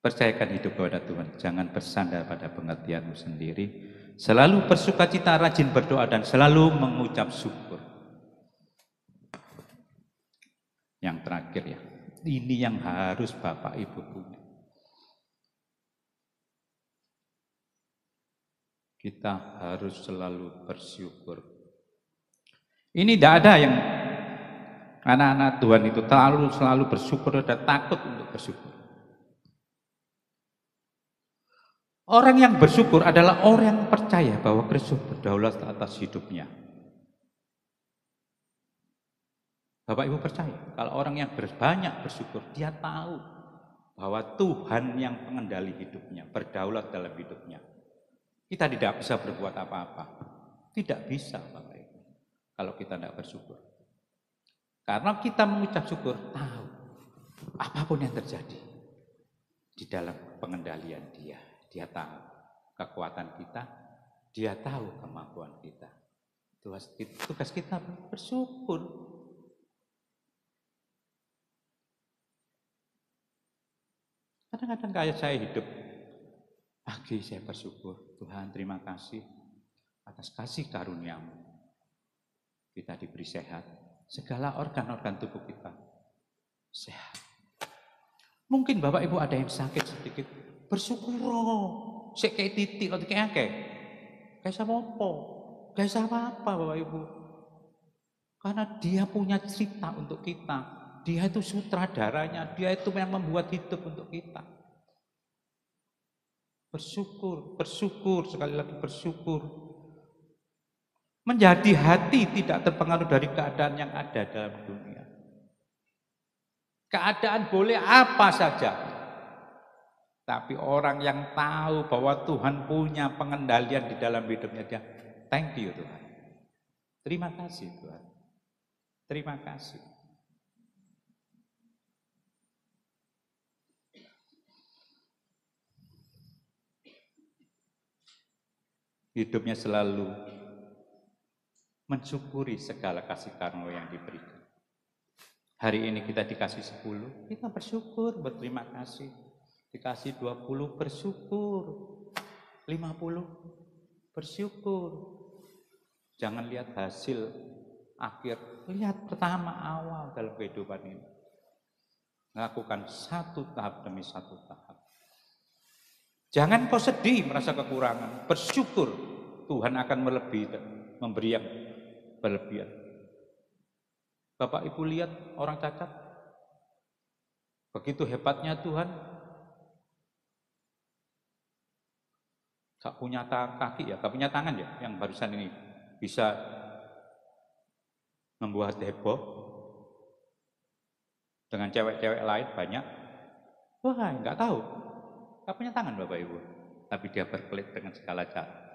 Percayakan hidup kepada Tuhan, jangan bersandar pada pengertianmu sendiri. Selalu bersukacita, rajin berdoa, dan selalu mengucap syukur. Yang terakhir ya, ini yang harus Bapak Ibu punya. Kita harus selalu bersyukur. Ini tidak ada yang anak-anak Tuhan itu selalu bersyukur dan takut untuk bersyukur. Orang yang bersyukur adalah orang yang percaya bahwa Kristus berdaulat atas hidupnya. Bapak Ibu percaya, kalau orang yang banyak bersyukur, dia tahu bahwa Tuhan yang mengendali hidupnya, berdaulat dalam hidupnya. Kita tidak bisa berbuat apa-apa. Tidak bisa, Bapak Ibu, kalau kita tidak bersyukur. Karena kita mengucap syukur, tahu apapun yang terjadi di dalam pengendalian Dia. Dia tahu kekuatan kita, Dia tahu kemampuan kita. Tugas kita bersyukur. Kadang-kadang kayak saya hidup, pagi saya bersyukur, Tuhan terima kasih atas kasih karunia-Mu. Kita diberi sehat, segala organ-organ tubuh kita sehat. Mungkin Bapak Ibu ada yang sakit sedikit, bersyukur, sik kayak titik atau kayak akeh. Kayak apa-apa Bapak Ibu. Karena Dia punya cerita untuk kita. Dia itu sutradaranya, Dia itu yang membuat hidup untuk kita. Bersyukur, sekali lagi bersyukur. Menjadi hati tidak terpengaruh dari keadaan yang ada dalam dunia. Keadaan boleh apa saja. Tapi orang yang tahu bahwa Tuhan punya pengendalian di dalam hidupnya, dia thank you Tuhan. Terima kasih Tuhan. Terima kasih. Hidupnya selalu mensyukuri segala kasih karunia yang diberikan. Hari ini kita dikasih 10, kita bersyukur, berterima kasih. Dikasih 20, bersyukur. 50, bersyukur. Jangan lihat hasil akhir, lihat pertama awal dalam kehidupan ini. Lakukan satu tahap demi satu tahap. Jangan kau sedih merasa kekurangan, bersyukur Tuhan akan memberi yang berlebihan. Bapak Ibu lihat orang cacat, begitu hebatnya Tuhan, gak punya kaki ya, gak punya tangan ya, yang barusan ini bisa membuat heboh dengan cewek-cewek lain banyak. Wah, nggak tahu, gak punya tangan Bapak Ibu, tapi dia berkelit dengan segala cara.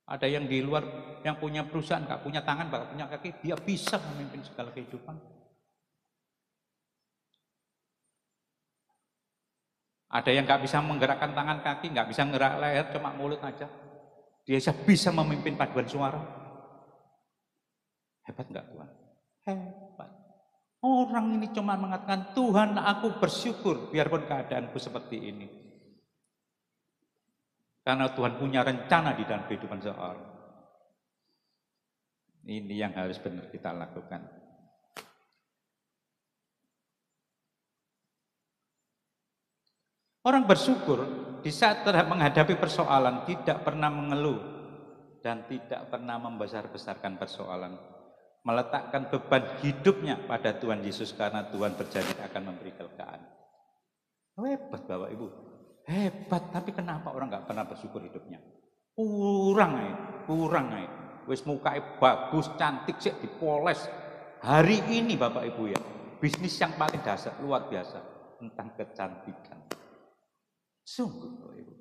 Ada yang di luar yang punya perusahaan, gak punya tangan, gak punya kaki, dia bisa memimpin segala kehidupan. Ada yang gak bisa menggerakkan tangan kaki, gak bisa menggerak leher, cuma mulut aja. Dia bisa memimpin paduan suara. Hebat gak Tuhan? Hebat. Orang ini cuma mengatakan, Tuhan aku bersyukur biarpun keadaanku seperti ini. Karena Tuhan punya rencana di dalam kehidupan seorang. Ini yang harus benar kita lakukan. Orang bersyukur di saat menghadapi persoalan tidak pernah mengeluh dan tidak pernah membesar-besarkan persoalan. Meletakkan beban hidupnya pada Tuhan Yesus karena Tuhan berjanji akan memberi kelegaan. Hebat Bapak Ibu, hebat. Tapi kenapa orang nggak pernah bersyukur hidupnya? Kurang ya. Wis mukanya bagus, cantik sih dipoles. Hari ini Bapak Ibu ya, bisnis yang paling dasar luar biasa tentang kecantikan. Sungguh Bapak Ibu.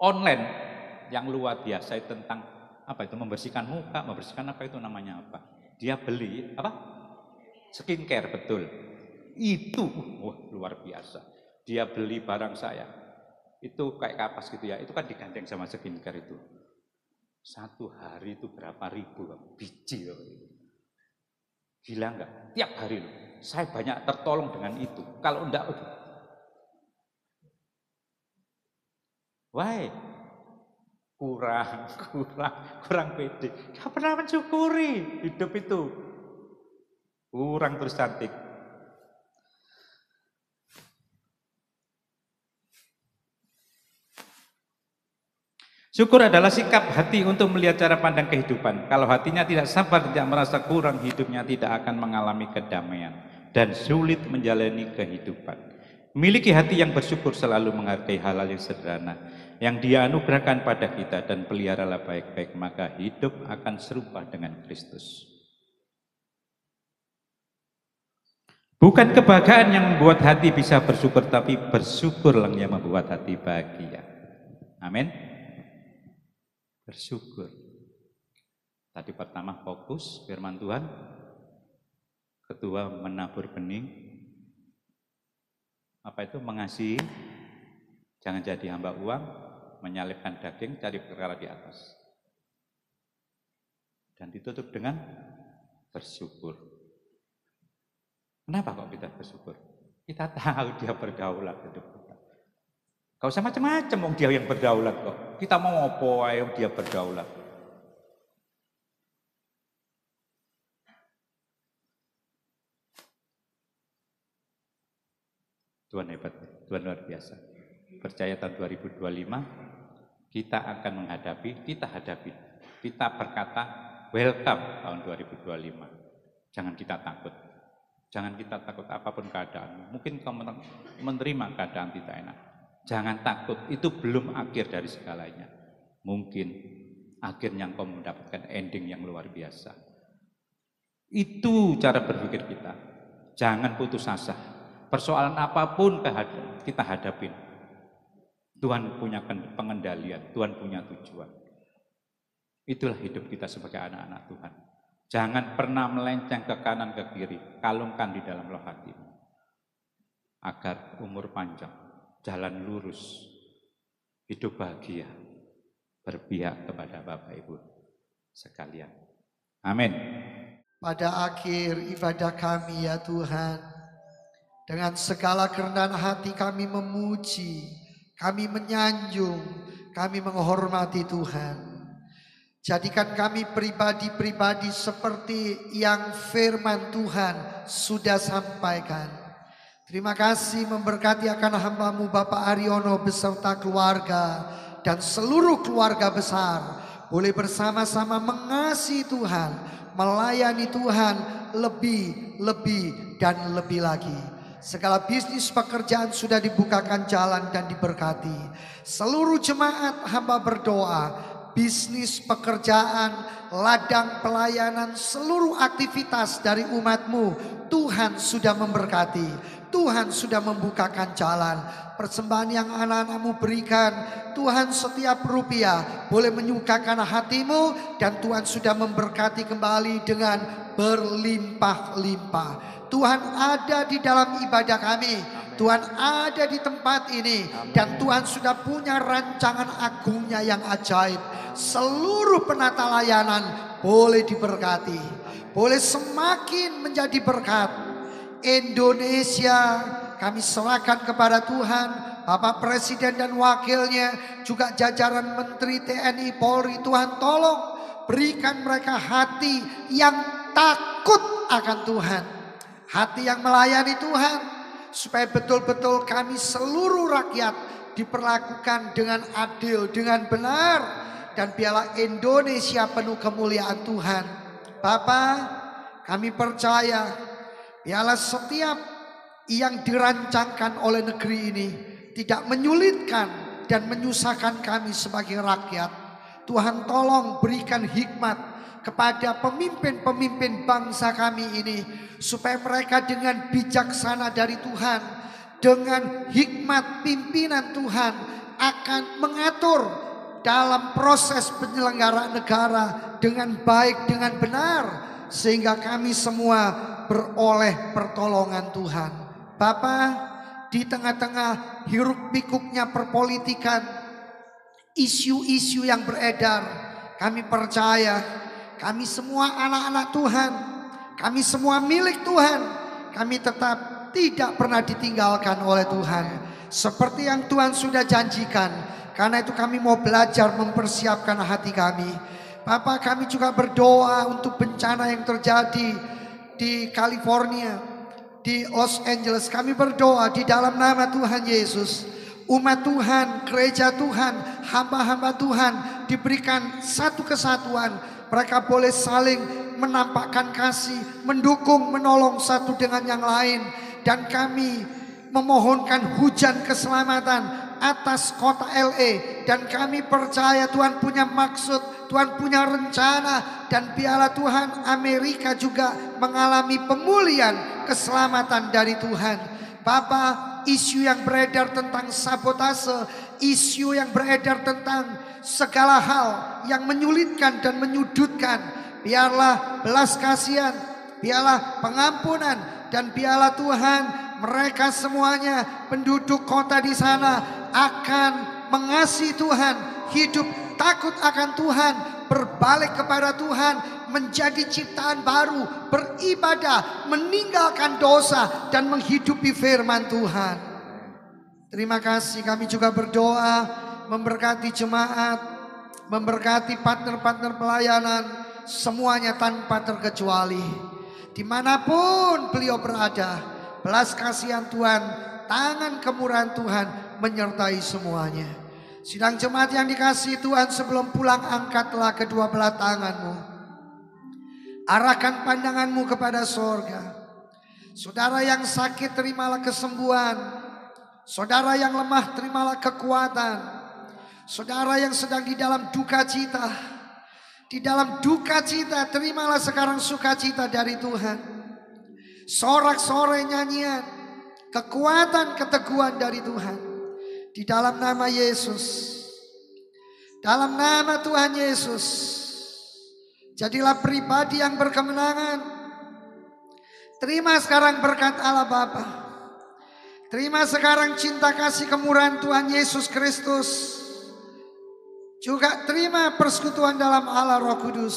Online yang luar biasa tentang apa itu, membersihkan muka, membersihkan apa itu namanya apa? Dia beli apa? Skincare, betul. Itu luar biasa. Dia beli barang saya. Itu kayak kapas gitu ya. Itu kan digandeng sama skincare itu. Satu hari itu berapa ribu biji loh. Gila enggak? Tiap hari loh. Saya banyak tertolong dengan itu. Kalau enggak, why? Kurang pede. Gak pernah mensyukuri hidup itu. Kurang terus cantik. Syukur adalah sikap hati untuk melihat cara pandang kehidupan. Kalau hatinya tidak sabar, tidak merasa kurang, hidupnya tidak akan mengalami kedamaian dan sulit menjalani kehidupan. Miliki hati yang bersyukur, selalu menghargai hal-hal yang sederhana yang Dia anugerahkan pada kita, dan peliharalah baik-baik, maka hidup akan serupa dengan Kristus. Bukan kebahagiaan yang membuat hati bisa bersyukur, tapi bersyukurlah yang membuat hati bahagia. Amin. Bersyukur. Tadi pertama fokus firman Tuhan, kedua menabur benih, apa itu, mengasihi, jangan jadi hamba uang, menyalipkan daging, cari perkara di atas. Dan ditutup dengan bersyukur. Kenapa kok kita bersyukur? Kita tahu Dia berdaulat hidup kita. Gak usah macam-macam, Dia yang berdaulat kok. Kita mau apa ayo Dia berdaulat. Tuhan hebat, Tuhan luar biasa. Percaya tahun 2025 kita akan menghadapi, kita berkata welcome tahun 2025. Jangan kita takut. Jangan kita takut apapun keadaan. Mungkin kamu menerima keadaan tidak enak. Jangan takut, itu belum akhir dari segalanya. Mungkin akhirnya engkau mendapatkan ending yang luar biasa. Itu cara berpikir kita. Jangan putus asa. Persoalan apapun kita hadapin, Tuhan punya pengendalian, Tuhan punya tujuan. Itulah hidup kita sebagai anak-anak Tuhan. Jangan pernah melenceng ke kanan ke kiri, kalungkan di dalam roh hatimu. Agar umur panjang, jalan lurus, hidup bahagia, berpihak kepada Bapak Ibu sekalian. Amin. Pada akhir ibadah kami ya Tuhan, dengan segala kerendahan hati kami memuji, kami menyanjung, kami menghormati Tuhan. Jadikan kami pribadi-pribadi seperti yang firman Tuhan sudah sampaikan. Terima kasih memberkati akan hamba-Mu Bapak Aryono beserta keluarga dan seluruh keluarga besar. Boleh bersama-sama mengasihi Tuhan, melayani Tuhan lebih dan lebih lagi. Segala bisnis pekerjaan sudah dibukakan jalan dan diberkati. Seluruh jemaat hamba berdoa, bisnis, pekerjaan, ladang pelayanan, seluruh aktivitas dari umat-Mu Tuhan sudah memberkati. Tuhan sudah membukakan jalan. Persembahan yang anak-anak-Mu berikan, Tuhan setiap rupiah boleh menyukakan hati-Mu, dan Tuhan sudah memberkati kembali dengan berlimpah-limpah. Tuhan ada di dalam ibadah kami. Tuhan ada di tempat ini. Dan Tuhan sudah punya rancangan agungnya yang ajaib. Seluruh penata layanan boleh diberkati. Boleh semakin menjadi berkat. Indonesia kami serahkan kepada Tuhan. Bapak Presiden dan wakilnya, juga jajaran Menteri TNI Polri. Tuhan tolong berikan mereka hati yang takut akan Tuhan, hati yang melayani Tuhan, supaya betul-betul kami seluruh rakyat diperlakukan dengan adil, dengan benar, dan biarlah Indonesia penuh kemuliaan Tuhan. Bapa, kami percaya biarlah setiap yang dirancangkan oleh negeri ini tidak menyulitkan dan menyusahkan kami sebagai rakyat. Tuhan tolong berikan hikmat kepada pemimpin-pemimpin bangsa kami ini, supaya mereka dengan bijaksana dari Tuhan, dengan hikmat pimpinan Tuhan, akan mengatur dalam proses penyelenggaraan negara dengan baik, dengan benar, sehingga kami semua beroleh pertolongan Tuhan. Bapa, di tengah-tengah hiruk pikuknya perpolitikan, isu-isu yang beredar, kami percaya kami semua anak-anak Tuhan, kami semua milik Tuhan, kami tetap tidak pernah ditinggalkan oleh Tuhan, seperti yang Tuhan sudah janjikan. Karena itu kami mau belajar mempersiapkan hati kami. Bapak, kami juga berdoa untuk bencana yang terjadi di California, di Los Angeles. Kami berdoa di dalam nama Tuhan Yesus, umat Tuhan, gereja Tuhan, hamba-hamba Tuhan diberikan satu kesatuan. Mereka boleh saling menampakkan kasih, mendukung, menolong satu dengan yang lain. Dan kami memohonkan hujan keselamatan atas kota LA. Dan kami percaya Tuhan punya maksud, Tuhan punya rencana. Dan biarlah Tuhan, Amerika juga mengalami pemulihan keselamatan dari Tuhan. Bapa, isu yang beredar tentang sabotase, isu yang beredar tentang segala hal yang menyulitkan dan menyudutkan, biarlah belas kasihan, biarlah pengampunan, dan biarlah Tuhan, mereka semuanya penduduk kota di sana akan mengasihi Tuhan, hidup takut akan Tuhan, berbalik kepada Tuhan, menjadi ciptaan baru, beribadah, meninggalkan dosa, dan menghidupi firman Tuhan. Terima kasih. Kami juga berdoa memberkati jemaat, memberkati partner-partner pelayanan, semuanya tanpa terkecuali. Dimanapun beliau berada, belas kasihan Tuhan, tangan kemurahan Tuhan menyertai semuanya. Sidang jemaat yang dikasihi Tuhan, sebelum pulang angkatlah kedua belah tanganmu, arahkan pandanganmu kepada sorga. Saudara yang sakit, terimalah kesembuhan. Saudara yang lemah, terimalah kekuatan. Saudara yang sedang di dalam duka cita, di dalam duka cita, terimalah sekarang sukacita dari Tuhan. Sorak-sorai nyanyian, kekuatan, keteguhan dari Tuhan. Di dalam nama Yesus, dalam nama Tuhan Yesus, jadilah pribadi yang berkemenangan. Terima sekarang berkat Allah Bapa. Terima sekarang cinta kasih kemurahan Tuhan Yesus Kristus. Juga terima persekutuan dalam Allah Roh Kudus.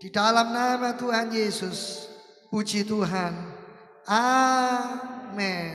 Di dalam nama Tuhan Yesus. Puji Tuhan. Amin.